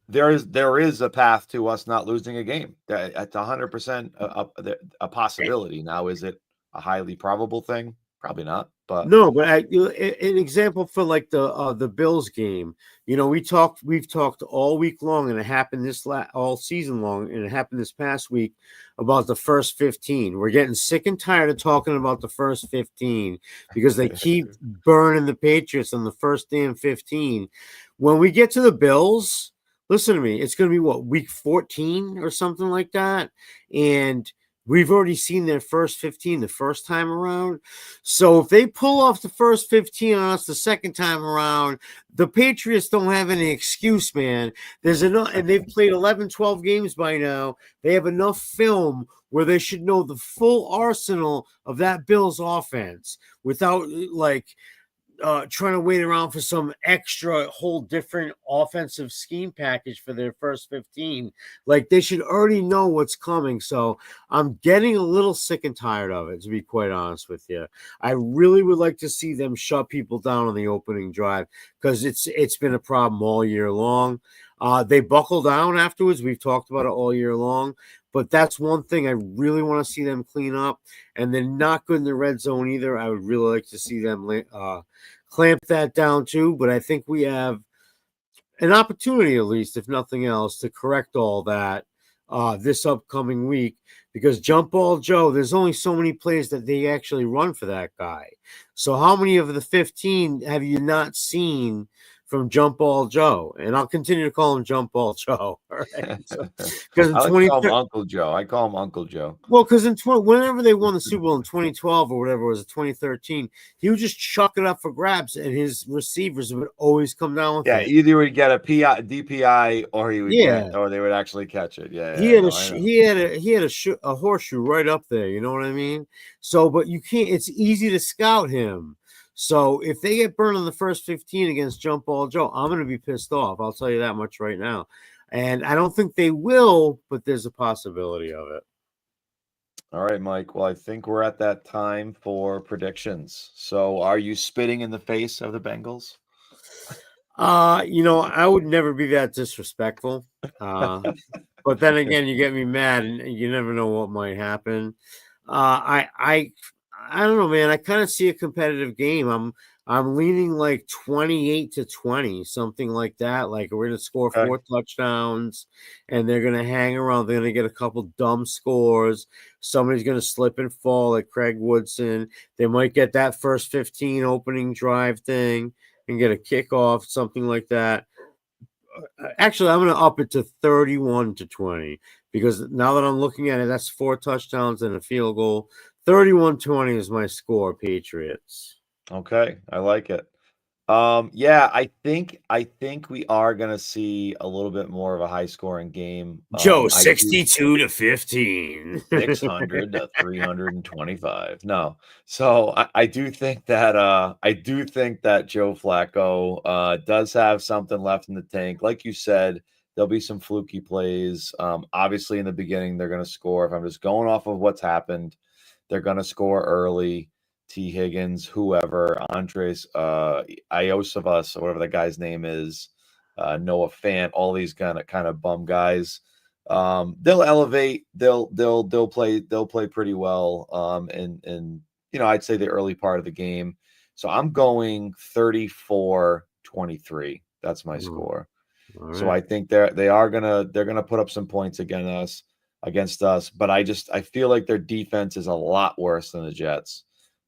[SPEAKER 2] there is a path to us not losing a game. It's 100% a possibility. Now, is it a highly probable thing? Probably not. But
[SPEAKER 3] no, but an example for like the Bills game, you know, we've talked all week long, and it happened all season long, and it happened this past week about the first 15. We're getting sick and tired of talking about the first 15 because they keep burning the Patriots on the first damn 15. When we get to the Bills, listen to me, it's going to be what, week 14 or something like that, and we've already seen their first 15 the first time around. So if they pull off the first 15 on us the second time around, the Patriots don't have any excuse, man. There's enough, and they've played 11, 12 games by now. They have enough film where they should know the full arsenal of that Bills offense without like trying to wait around for some extra whole different offensive scheme package for their first 15. Like, they should already know what's coming. So I'm getting a little sick and tired of it, to be quite honest with you. I really would like to see them shut people down on the opening drive because it's been a problem all year long. They buckle down afterwards. We've talked about it all year long. But that's one thing I really want to see them clean up. And they're not good in the red zone either. I would really like to see them clamp that down too. But I think we have an opportunity, at least, if nothing else, to correct all that this upcoming week. Because Jump Ball Joe, there's only so many plays that they actually run for that guy. So how many of the 15 have you not seen from Jump Ball Joe? And I'll continue to call him Jump Ball Joe. All right. Because
[SPEAKER 2] I call him Uncle Joe. I call him Uncle Joe.
[SPEAKER 3] Well, because whenever they won the Super Bowl in 2012 or whatever it was, 2013, he would just chuck it up for grabs, and his receivers would always come down with it.
[SPEAKER 2] Either he would get a DPI, or he would or they would actually catch it. He
[SPEAKER 3] had a horseshoe right up there. You know what I mean? So, but you can't. It's easy to scout him. So if they get burned on the first 15 against Jump Ball Joe, I'm going to be pissed off. I'll tell you that much right now. And I don't think they will, but there's a possibility of it.
[SPEAKER 2] All right, Mike. Well, I think we're at that time for predictions. So are you spitting in the face of the Bengals?
[SPEAKER 3] You know, I would never be that disrespectful. But then again, you get me mad and you never know what might happen. I don't know, man. I kind of see a competitive game. I'm leaning like 28-20, something like that. Like, we're going to score 4 touchdowns, and they're going to hang around. They're going to get a couple dumb scores. Somebody's going to slip and fall, like Craig Woodson. They might get that first 15 opening drive thing and get a kickoff, something like that. Actually, I'm going to up it to 31-20 because now that I'm looking at it, that's 4 touchdowns and a field goal. 31-20 is my score, Patriots.
[SPEAKER 2] Okay, I like it. I think we are gonna see a little bit more of a high scoring game.
[SPEAKER 3] Joe, 62-15.
[SPEAKER 2] 600 to 325. No. So I do think that Joe Flacco does have something left in the tank. Like you said, there'll be some fluky plays. Obviously in the beginning, they're gonna score. If I'm just going off of what's happened, they're going to score early. T. Higgins, whoever, Andres, Iosivas, or whatever the guy's name is, Noah Fant, all these kind of bum guys. They'll elevate. They'll play pretty well. And you know, I'd say the early part of the game. So I'm going 34-23. That's my score. Right. So I think they're gonna put up some points against us. against us. But I feel like their defense is a lot worse than the Jets.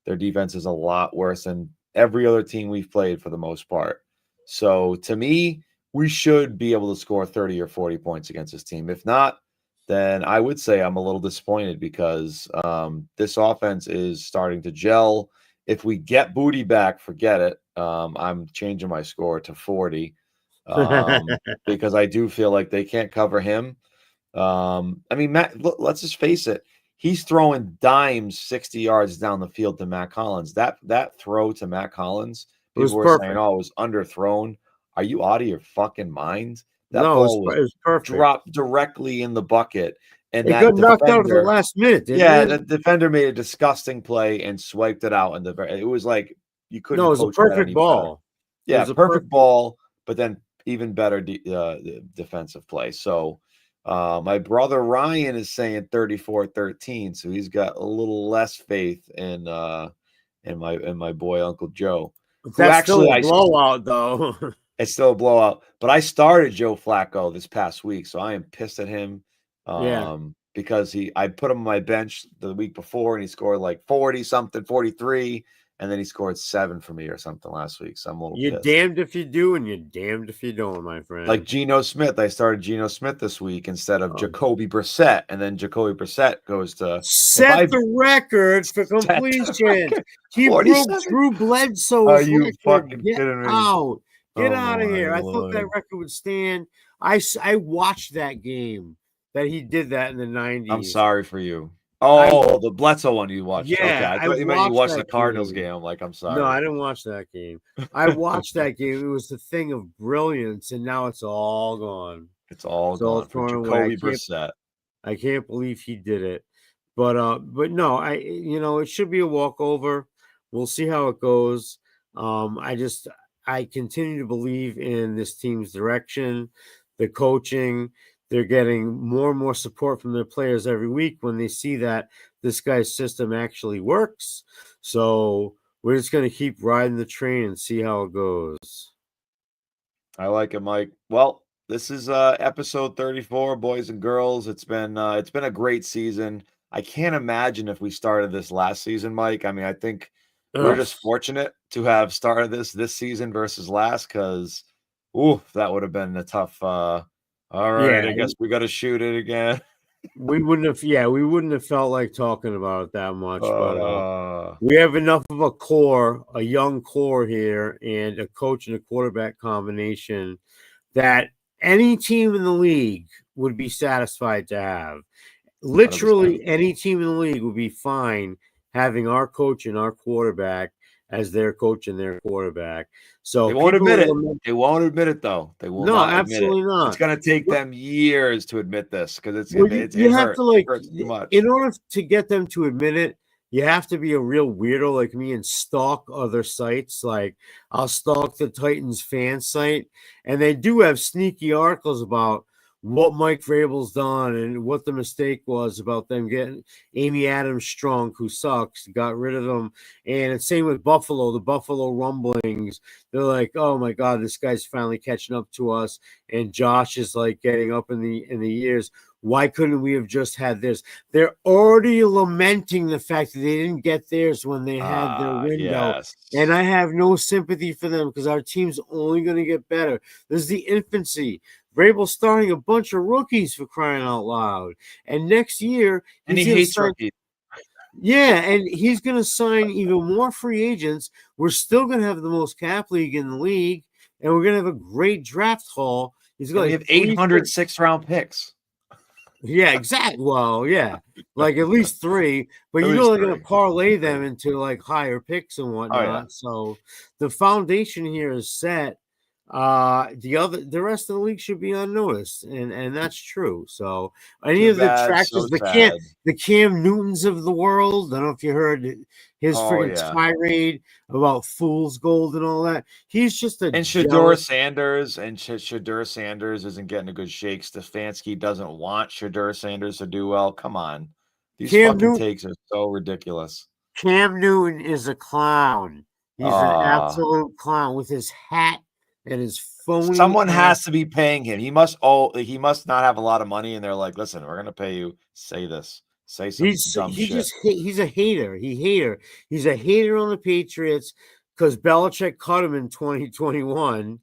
[SPEAKER 2] Their defense is a lot worse than every other team we've played for the most part. So to me, we should be able to score 30 or 40 points against this team. If not, then I would say I'm a little disappointed because this offense is starting to gel. If we get Booty back, forget it. I'm changing my score to 40 because I do feel like they can't cover him. I mean, Matt, look, let's just face it. He's throwing dimes 60 yards down the field to Matt Collins. That throw to Matt Collins, people were saying, "Oh, it was underthrown." Are you out of your fucking mind? That ball was
[SPEAKER 3] perfect.
[SPEAKER 2] Dropped directly in the bucket, and
[SPEAKER 3] it got knocked out at the last minute.
[SPEAKER 2] The defender made a disgusting play and swiped it out. It was like you couldn't.
[SPEAKER 3] No, it was a perfect ball.
[SPEAKER 2] Yeah, it was a perfect ball, but then even better defensive play. So my brother Ryan is saying 34-13, so he's got a little less faith in my boy Uncle Joe.
[SPEAKER 3] That's still a blowout, though.
[SPEAKER 2] It's still a blowout. But I started Joe Flacco this past week, so I am pissed at him. Because I put him on my bench the week before, and he scored like 40-something, 43, and then he scored 7 for me or something last week. So I'm a little
[SPEAKER 3] You're
[SPEAKER 2] pissed.
[SPEAKER 3] damned if you do, and you're damned if you don't, my friend.
[SPEAKER 2] Like Geno Smith, I started Geno Smith this week instead of Jacoby Brissett, and then Jacoby Brissett goes to
[SPEAKER 3] set the record for completion. He broke Drew Bledsoe's
[SPEAKER 2] Are you
[SPEAKER 3] record.
[SPEAKER 2] fucking
[SPEAKER 3] Get
[SPEAKER 2] kidding me?
[SPEAKER 3] out. Get out of here. I thought that record would stand. I watched that game that he did that in the 90s.
[SPEAKER 2] I'm sorry for you. Oh, the Bledsoe one you watched.
[SPEAKER 3] Yeah,
[SPEAKER 2] okay. I thought you meant you watched the Cardinals game. I'm like, I'm sorry.
[SPEAKER 3] No, I didn't watch that game. I watched that game. It was a thing of brilliance, and now it's all gone.
[SPEAKER 2] It's all gone for Jacoby Brissett.
[SPEAKER 3] I can't believe he did it. But no, it should be a walkover. We'll see how it goes. I continue to believe in this team's direction, the coaching. They're getting more and more support from their players every week when they see that this guy's system actually works. So we're just going to keep riding the train and see how it goes.
[SPEAKER 2] I like it, Mike. Well, this is episode 34, boys and girls. It's been a great season. I can't imagine if we started this last season, Mike. I mean, I think we're just fortunate to have started this season versus last, because that would have been a tough all right, I guess we got to shoot it again.
[SPEAKER 3] We wouldn't have felt like talking about it that much, but we have enough of a young core here, and a coach and a quarterback combination that any team in the league would be satisfied to have. Literally 100%. Any team in the league would be fine having our coach and our quarterback as their coach and their quarterback. So
[SPEAKER 2] they won't admit it. They won't admit it, though. They will not.
[SPEAKER 3] No, absolutely not.
[SPEAKER 2] It's going to take them years to admit this, because
[SPEAKER 3] you have to too much. In order to get them to admit it, you have to be a real weirdo like me and stalk other sites. Like I'll stalk the Titans fan site, and they do have sneaky articles about what Mike Vrabel's done and what the mistake was about them getting Amy Adams Strunk, who sucks, got rid of them. And it's same with Buffalo, the Buffalo rumblings. They're like, oh my God, this guy's finally catching up to us. And Josh is like getting up in the years. Why couldn't we have just had this? They're already lamenting the fact that they didn't get theirs when they had their window.
[SPEAKER 2] Yes.
[SPEAKER 3] And I have no sympathy for them, because our team's only going to get better. This is the infancy. Vrabel's starting a bunch of rookies, for crying out loud. And next year,
[SPEAKER 2] he hates rookies.
[SPEAKER 3] Yeah, and he's going to sign even more free agents. We're still going to have the most cap league in the league, and we're going to have a great draft haul. He's going to
[SPEAKER 2] have 800 6th-round picks.
[SPEAKER 3] Yeah, exactly. Well, yeah, like at least 3, but you're only going to parlay them into like higher picks and whatnot.
[SPEAKER 2] Oh, yeah.
[SPEAKER 3] So the foundation here is set. The rest of the league should be unnoticed, and that's true. So any of the detractors, the Cam Newtons of the world, I don't know if you heard his freaking tirade about fool's gold and all that. He's just
[SPEAKER 2] and Shedeur Sanders isn't getting a good shake. Stefanski doesn't want Shedeur Sanders to do well. Come on, these takes are so ridiculous.
[SPEAKER 3] Cam Newton is a clown. He's an absolute clown with his hat and his phony.
[SPEAKER 2] Someone has to be paying him. He must not have a lot of money, and they're like, "Listen, we're gonna pay you. Say this. Say some dumb shit."
[SPEAKER 3] He's a hater. He's a hater on the Patriots because Belichick cut him in 2021.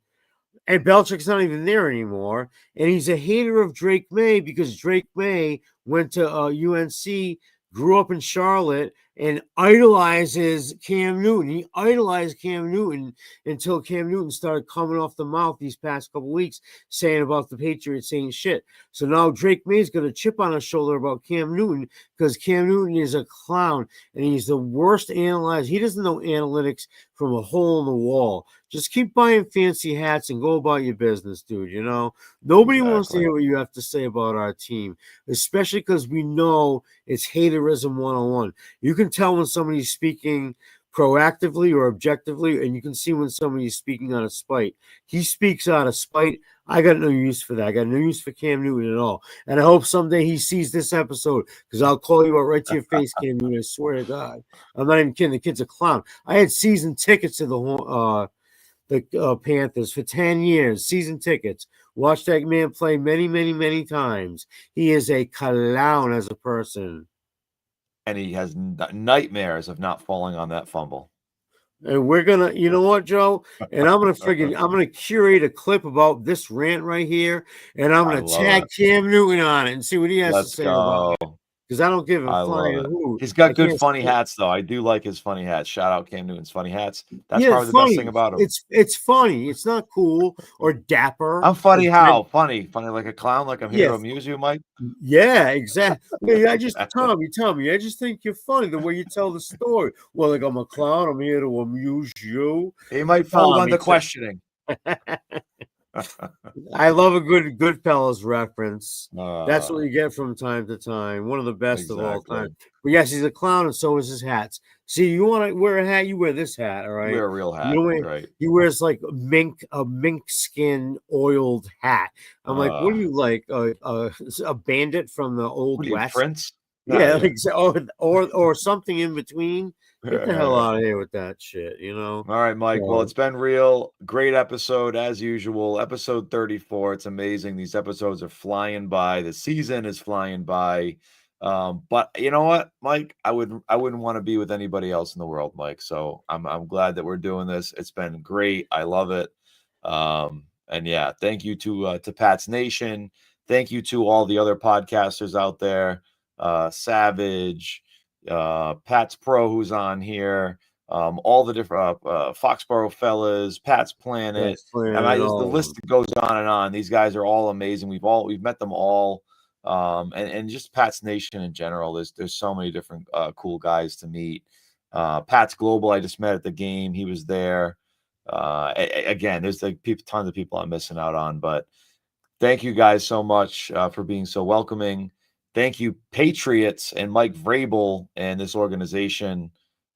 [SPEAKER 3] And Belichick's not even there anymore. And he's a hater of Drake May because Drake May went to UNC, grew up in Charlotte, and idolizes Cam Newton. He idolized Cam Newton until Cam Newton started coming off the mouth these past couple weeks saying about the Patriots saying shit. So now Drake May's got a chip on his shoulder about Cam Newton because Cam Newton is a clown and he's the worst analyzer. He doesn't know analytics from a hole in the wall. Just keep buying fancy hats and go about your business, dude. You know, nobody wants to hear what you have to say about our team, especially because we know it's haterism 101. You can tell when somebody's speaking proactively or objectively, and you can see when somebody's speaking out of spite. He speaks out of spite. I got no use for that. I got no use for Cam Newton at all. And I hope someday he sees this episode because I'll call you out right to your face, Cam Newton. I swear to God. I'm not even kidding. The kid's a clown. I had season tickets to the Panthers for 10 years, season tickets. Watched that man play many, many, many times. He is a clown as a person.
[SPEAKER 2] And he has nightmares of not falling on that fumble.
[SPEAKER 3] And we're going to, you know what, Joe? And I'm going to curate a clip about this rant right here. And I'm going to tag Cam Newton on it and see what he has to say about it. Because I don't give a flying hoot.
[SPEAKER 2] He's got good funny hats, though. I do like his funny hats. Shout out Cam Newton's funny hats. That's probably the best thing about him.
[SPEAKER 3] It's funny. It's not cool or dapper.
[SPEAKER 2] I'm funny how? Funny like a clown, like I'm here to amuse you, Mike?
[SPEAKER 3] Yeah, exactly. Tommy, I just think you're funny the way you tell the story. Well, like I'm a clown. I'm here to amuse you.
[SPEAKER 2] He might fold under questioning.
[SPEAKER 3] I love a good Goodfellas reference. That's what you get from time to time. One of the best of all time. But yes, he's a clown, and so is his hats. See, you want to wear a hat, you wear this hat, all right?
[SPEAKER 2] Wear a real hat, right?
[SPEAKER 3] He wears like a mink skin oiled hat. I'm like, what do you like? A bandit from the old West?
[SPEAKER 2] Prince?
[SPEAKER 3] Yeah, or something in between. Get the hell out of here with that shit, you know?
[SPEAKER 2] All right, Mike. Well, it's been real. Great episode, as usual. Episode 34. It's amazing. These episodes are flying by. The season is flying by. But you know what, Mike? I wouldn't want to be with anybody else in the world, Mike. So I'm glad that we're doing this. It's been great. I love it. And yeah, thank you to Pat's Nation. Thank you to all the other podcasters out there. Savage, Pat's Pro, who's on here, all the different Foxborough fellas, Pat's Planet. The list goes on and on. These guys are all amazing. We've met them all, and just Pat's Nation in general. There's so many different cool guys to meet. Pat's Global, I just met at the game. He was there. Again, there's like tons of people I'm missing out on, but thank you guys so much for being so welcoming. Thank you, Patriots and Mike Vrabel and this organization.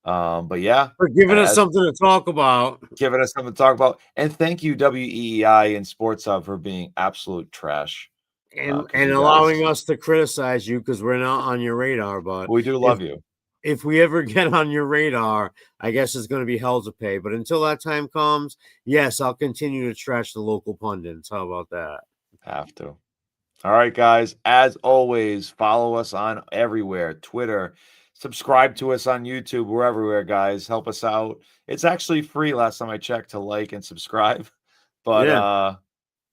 [SPEAKER 2] But yeah,
[SPEAKER 3] for giving us something to talk about.
[SPEAKER 2] And thank you, WEEI and Sports Hub, for being absolute trash.
[SPEAKER 3] And allowing us to criticize you because we're not on your radar. But
[SPEAKER 2] we do love you.
[SPEAKER 3] If we ever get on your radar, I guess it's going to be hell to pay. But until that time comes, yes, I'll continue to trash the local pundits. How about that?
[SPEAKER 2] Have to. All right, guys. As always, follow us on everywhere. Twitter. Subscribe to us on YouTube. We're everywhere, guys. Help us out. It's actually free last time I checked to like and subscribe. But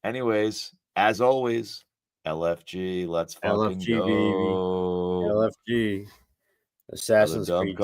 [SPEAKER 2] anyways, as always, LFG. Let's fucking go.
[SPEAKER 3] Baby. LFG. Assassin's Creed.